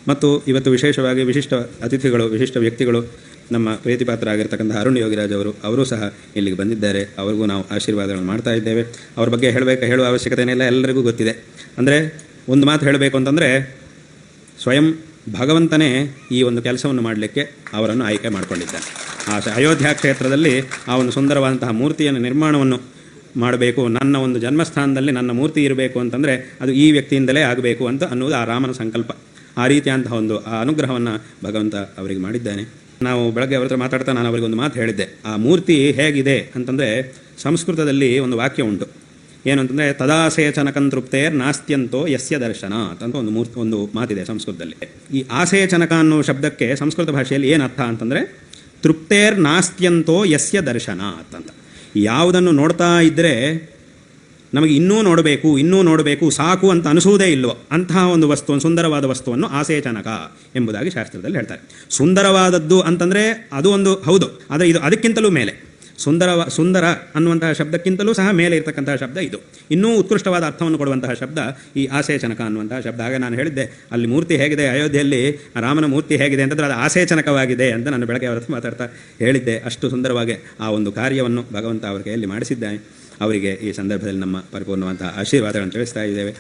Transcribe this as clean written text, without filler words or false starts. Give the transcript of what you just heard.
ಮತ್ತು ಇವತ್ತು ವಿಶೇಷವಾಗಿ ವಿಶಿಷ್ಟ ಅತಿಥಿಗಳು, ವಿಶಿಷ್ಟ ವ್ಯಕ್ತಿಗಳು, ನಮ್ಮ ಪ್ರೀತಿಪಾತ್ರರಾಗಿರ್ತಕ್ಕಂಥ ಅರುಣ್ ಯೋಗಿರಾಜ್ ಅವರು ಸಹ ಇಲ್ಲಿಗೆ ಬಂದಿದ್ದಾರೆ. ಅವ್ರಿಗೂ ನಾವು ಆಶೀರ್ವಾದಗಳನ್ನು ಮಾಡ್ತಾ ಇದ್ದೇವೆ. ಅವ್ರ ಬಗ್ಗೆ ಹೇಳುವ ಅವಶ್ಯಕತೆಯೇ ಎಲ್ಲರಿಗೂ ಗೊತ್ತಿದೆ. ಅಂದರೆ ಒಂದು ಮಾತು ಹೇಳಬೇಕು ಅಂತಂದರೆ, ಸ್ವಯಂ ಭಗವಂತನೇ ಈ ಒಂದು ಕೆಲಸವನ್ನು ಮಾಡಲಿಕ್ಕೆ ಅವರನ್ನು ಆಯ್ಕೆ ಮಾಡಿಕೊಂಡಿದ್ದಾನೆ. ಆ ಅಯೋಧ್ಯ ಕ್ಷೇತ್ರದಲ್ಲಿ ಆ ಒಂದು ಸುಂದರವಾದಂತಹ ಮೂರ್ತಿಯನ್ನು ನಿರ್ಮಾಣವನ್ನು ಮಾಡಬೇಕು, ನನ್ನ ಒಂದು ಜನ್ಮಸ್ಥಾನದಲ್ಲಿ ನನ್ನ ಮೂರ್ತಿ ಇರಬೇಕು ಅಂತಂದರೆ ಅದು ಈ ವ್ಯಕ್ತಿಯಿಂದಲೇ ಆಗಬೇಕು ಅಂತ ಅನ್ನೋದು ಆ ರಾಮನ ಸಂಕಲ್ಪ. ಆ ರೀತಿಯಂತಹ ಒಂದು ಆ ಅನುಗ್ರಹವನ್ನು ಭಗವಂತ ಅವರಿಗೆ ಮಾಡಿದ್ದಾನೆ. ನಾವು ಬೆಳಗ್ಗೆ ಅವ್ರ ಹತ್ರ ಮಾತಾಡ್ತಾ ನಾನು ಅವರಿಗೆ ಒಂದು ಮಾತು ಹೇಳಿದ್ದೆ. ಆ ಮೂರ್ತಿ ಹೇಗಿದೆ ಅಂತಂದರೆ, ಸಂಸ್ಕೃತದಲ್ಲಿ ಒಂದು ವಾಕ್ಯ ಉಂಟು. ಏನು ಅಂತಂದರೆ, ತದಾಸೇಚನಕಂತೃಪ್ತೇರ್ ನಾಸ್ತ್ಯಂತೋ ಯಸ್ಯ ದರ್ಶನ ಅಂತ ಒಂದು ಮಾತಿದೆ ಸಂಸ್ಕೃತದಲ್ಲಿ. ಈ ಆಸೇಚನಕ ಅನ್ನೋ ಶಬ್ದಕ್ಕೆ ಸಂಸ್ಕೃತ ಭಾಷೆಯಲ್ಲಿ ಏನು ಅರ್ಥ ಅಂತಂದರೆ, ತೃಪ್ತೇರ್ ನಾಸ್ತ್ಯಂತೋ ಯಸ್ಯ ದರ್ಶನ ಅಂತ. ಯಾವುದನ್ನು ನೋಡ್ತಾ ಇದ್ದರೆ ನಮಗೆ ಇನ್ನೂ ನೋಡಬೇಕು ಸಾಕು ಅಂತ ಅನಿಸುವುದೇ ಇಲ್ವೋ ಅಂತಹ ಒಂದು ಸುಂದರವಾದ ವಸ್ತುವನ್ನು ಆಸೇಚನಕ ಎಂಬುದಾಗಿ ಶಾಸ್ತ್ರದಲ್ಲಿ ಹೇಳ್ತಾರೆ. ಸುಂದರವಾದದ್ದು ಅಂತಂದರೆ ಅದು ಒಂದು ಹೌದು, ಆದರೆ ಇದು ಅದಕ್ಕಿಂತಲೂ ಮೇಲೆ. ಸುಂದರ ಅನ್ನುವಂತಹ ಶಬ್ದಕ್ಕಿಂತಲೂ ಸಹ ಮೇಲೆ ಇರತಕ್ಕಂತಹ ಶಬ್ದ ಇದು. ಇನ್ನೂ ಉತ್ಕೃಷ್ಟವಾದ ಅರ್ಥವನ್ನು ಕೊಡುವಂತಹ ಶಬ್ದ ಈ ಆಸೇಚನಕ ಅನ್ನುವಂತಹ ಶಬ್ದ. ಹಾಗೆ ನಾನು ಹೇಳಿದ್ದೆ, ಅಲ್ಲಿ ಮೂರ್ತಿ ಹೇಗಿದೆ, ಅಯೋಧ್ಯೆಯಲ್ಲಿ ರಾಮನ ಮೂರ್ತಿ ಹೇಗಿದೆ ಅಂತಂದರೆ ಅದು ಆಸೇಚನಕವಾಗಿದೆ ಅಂತ ನಾನು ಬೆಳಗ್ಗೆ ಅವರ ಹತ್ರ ಮಾತಾಡ್ತಾ ಹೇಳಿದ್ದೆ. ಅಷ್ಟು ಸುಂದರವಾಗಿ ಆ ಒಂದು ಕಾರ್ಯವನ್ನು ಭಗವಂತ ಅವರ ಕೈಯಲ್ಲಿ ಮಾಡಿಸಿದ್ದಾನೆ. ಅವರಿಗೆ ಈ ಸಂದರ್ಭದಲ್ಲಿ ನಮ್ಮ ಪರಿಪೂರ್ಣವಂತಹ ಆಶೀರ್ವಾದಗಳನ್ನು ತಿಳಿಸ್ತಾ ಇದ್ದೇವೆ.